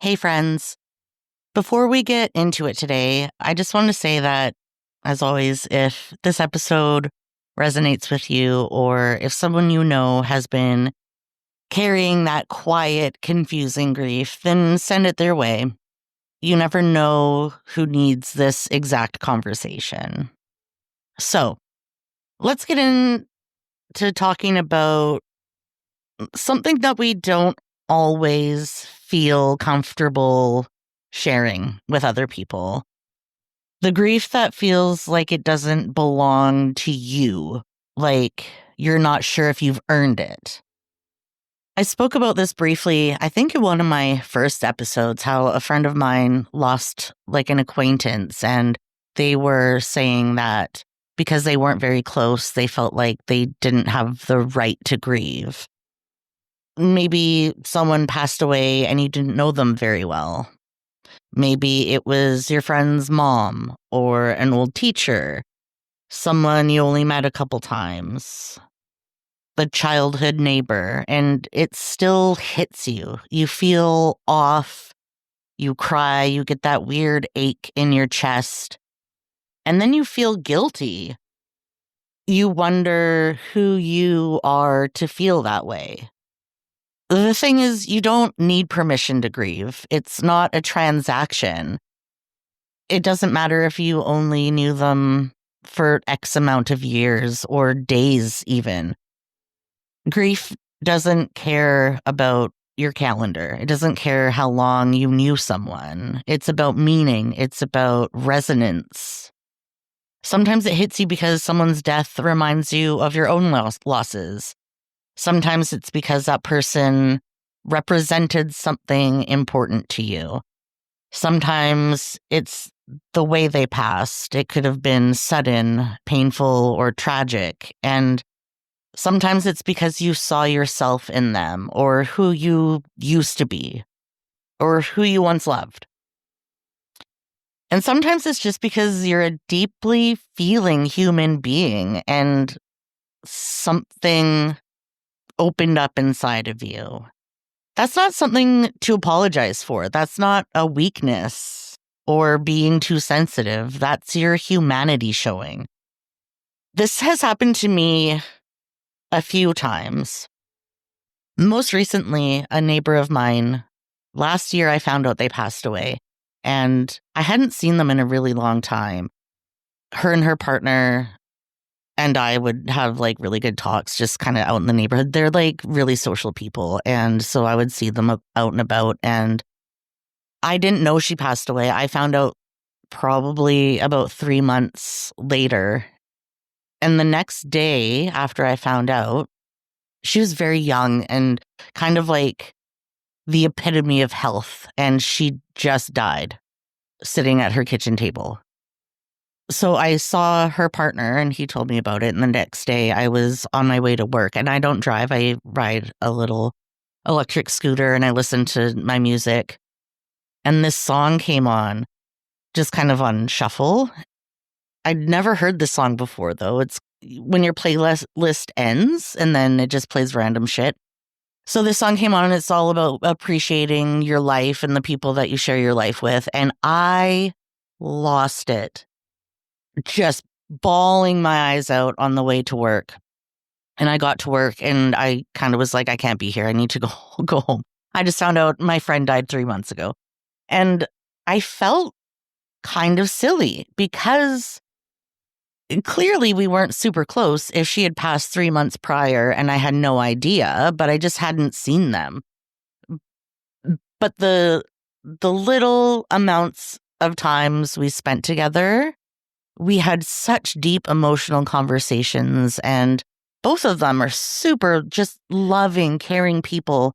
Hey, friends. Before we get into it today, I just want to say that, as always, if this episode resonates with you or if someone you know has been carrying that quiet, confusing grief, then send it their way. You never know who needs this exact conversation. So let's get into talking about something that we don't always feel comfortable sharing with other people. The grief that feels like it doesn't belong to you, like you're not sure if you've earned it. I spoke about this briefly, I think in one of my first episodes, how a friend of mine lost like an acquaintance, and they were saying that because they weren't very close, they felt like they didn't have the right to grieve. Maybe someone passed away and you didn't know them very well. Maybe it was your friend's mom or an old teacher, someone you only met a couple times, the childhood neighbor, and it still hits you. You feel off, you cry, you get that weird ache in your chest, and then you feel guilty. You wonder who you are to feel that way. The thing is, you don't need permission to grieve. It's not a transaction. It doesn't matter if you only knew them for X amount of years or days even. Grief doesn't care about your calendar. It doesn't care how long you knew someone. It's about meaning. It's about resonance. Sometimes it hits you because someone's death reminds you of your own losses. Sometimes it's because that person represented something important to you. Sometimes it's the way they passed. It could have been sudden, painful, or tragic. And sometimes it's because you saw yourself in them, or who you used to be, or who you once loved. And sometimes it's just because you're a deeply feeling human being and something opened up inside of you. That's not something to apologize for. That's not a weakness or being too sensitive. That's your humanity showing. This has happened to me a few times. Most recently, a neighbor of mine, last year I found out they passed away, and I hadn't seen them in a really long time. Her and her partner and I would have like really good talks just kind of out in the neighborhood. They're like really social people. And so I would see them out and about. And I didn't know she passed away. I found out probably about 3 months later. And the next day after I found out, she was very young and kind of like the epitome of health. And she just died sitting at her kitchen table. So I saw her partner and he told me about it. And the next day I was on my way to work, and I don't drive. I ride a little electric scooter and I listen to my music. And this song came on just kind of on shuffle. I'd never heard this song before, though. It's when your playlist ends and then it just plays random shit. So this song came on and it's all about appreciating your life and the people that you share your life with. And I lost it. Just bawling my eyes out on the way to work. And I got to work and I kind of was like, I can't be here. I need to go home. I just found out my friend died 3 months ago. And I felt kind of silly because clearly we weren't super close if she had passed 3 months prior and I had no idea, but I just hadn't seen them. But the little amounts of times we spent together, we had such deep emotional conversations, and both of them are super just loving, caring people.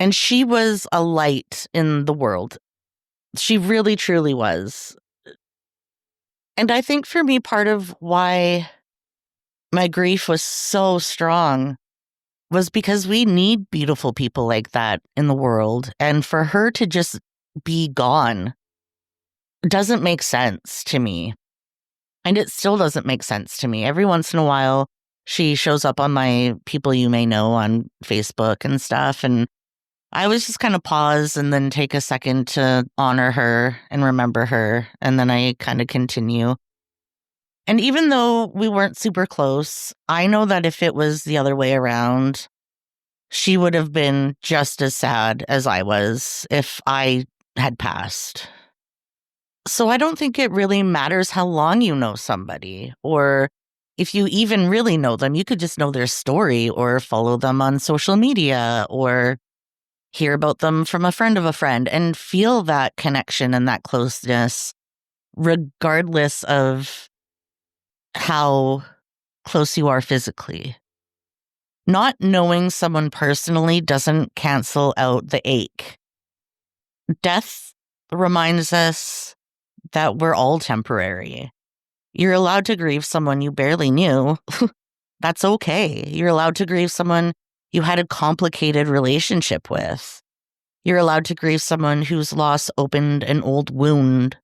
And she was a light in the world. She really, truly was. And I think for me, part of why my grief was so strong was because we need beautiful people like that in the world. And for her to just be gone doesn't make sense to me. And it still doesn't make sense to me. Every once in a while, she shows up on my People You May Know on Facebook and stuff. And I always just kind of pause and then take a second to honor her and remember her. And then I kind of continue. And even though we weren't super close, I know that if it was the other way around, she would have been just as sad as I was if I had passed. So I don't think it really matters how long you know somebody or if you even really know them. You could just know their story or follow them on social media or hear about them from a friend of a friend and feel that connection and that closeness, regardless of how close you are physically. Not knowing someone personally doesn't cancel out the ache. Death reminds us that we're all temporary. You're allowed to grieve someone you barely knew. That's okay. You're allowed to grieve someone you had a complicated relationship with. You're allowed to grieve someone whose loss opened an old wound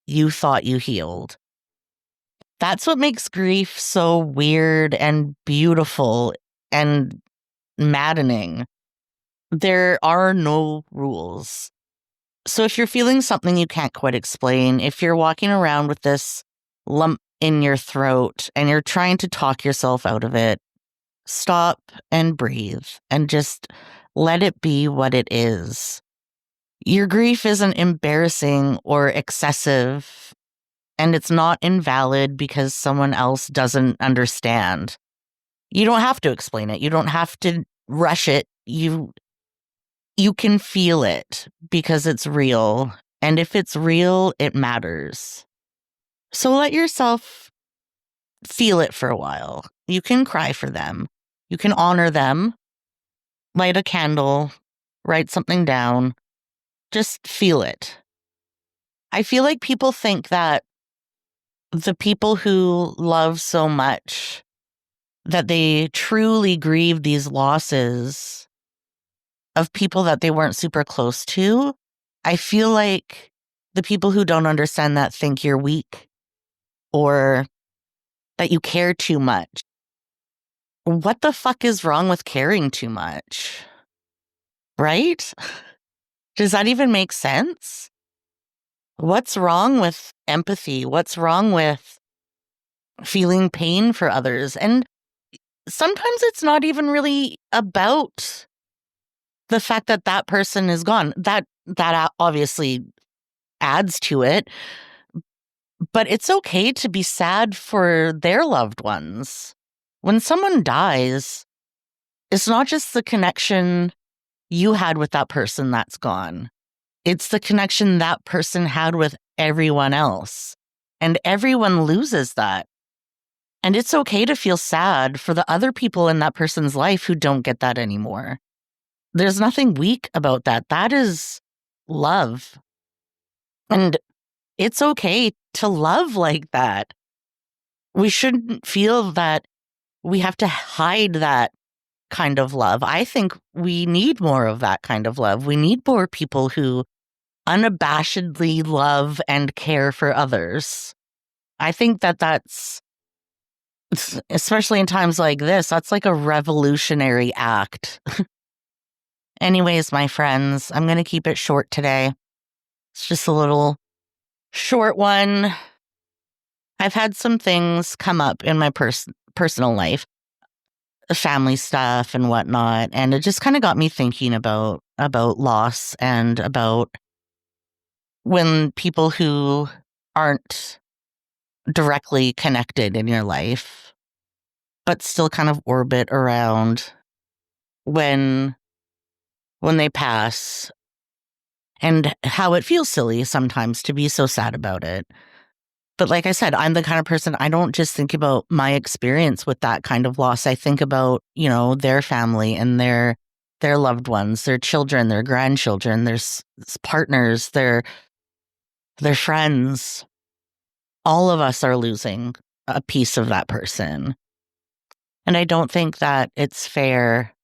you thought you healed. That's what makes grief so weird and beautiful and maddening. There are no rules. So if you're feeling something you can't quite explain, if you're walking around with this lump in your throat and you're trying to talk yourself out of it, stop and breathe and just let it be what it is. Your grief isn't embarrassing or excessive, and it's not invalid because someone else doesn't understand. You don't have to explain it. You don't have to rush it. You can feel it because it's real. And if it's real, it matters. So let yourself feel it for a while. You can cry for them. You can honor them. Light a candle. Write something down. Just feel it. I feel like people think that the people who love so much, that they truly grieve these losses of people that they weren't super close to. I feel like the people who don't understand that think you're weak or that you care too much. What the fuck is wrong with caring too much? Right? Does that even make sense? What's wrong with empathy? What's wrong with feeling pain for others? And sometimes it's not even really about the fact that that person is gone. That obviously adds to it. But it's okay to be sad for their loved ones. When someone dies, it's not just the connection you had with that person that's gone. It's the connection that person had with everyone else. And everyone loses that. And it's okay to feel sad for the other people in that person's life who don't get that anymore. There's nothing weak about that. That is love. And it's okay to love like that. We shouldn't feel that we have to hide that kind of love. I think we need more of that kind of love. We need more people who unabashedly love and care for others. I think that that's, especially in times like this, that's like a revolutionary act. Anyways, my friends, I'm going to keep it short today. It's just a little short one. I've had some things come up in my personal life, family stuff and whatnot, and it just kind of got me thinking about loss and about when people who aren't directly connected in your life, but still kind of orbit around when they pass, and how it feels silly sometimes to be so sad about it. But like I said, I'm the kind of person, I don't just think about my experience with that kind of loss. I think about, their family and their loved ones, their children, their grandchildren, their partners, their friends. All of us are losing a piece of that person. And I don't think that it's fair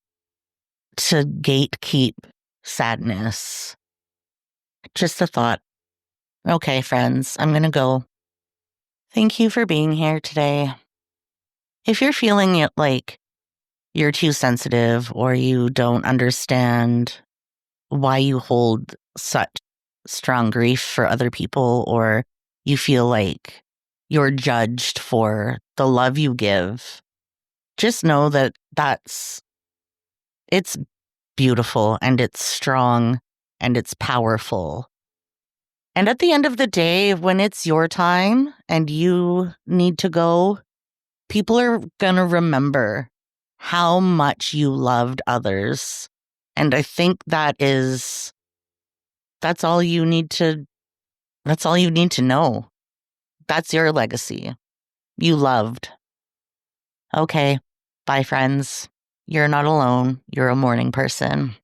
to gatekeep sadness. Just a thought. Okay, friends, I'm going to go. Thank you for being here today. If you're feeling it like you're too sensitive or you don't understand why you hold such strong grief for other people, or you feel like you're judged for the love you give. Just know that it's beautiful and it's strong and it's powerful. And at the end of the day, when it's your time and you need to go, people are going to remember how much you loved others. And I think that's all you need to know. That's your legacy. You loved. Okay. Bye, friends. You're not alone. You're a mourning person.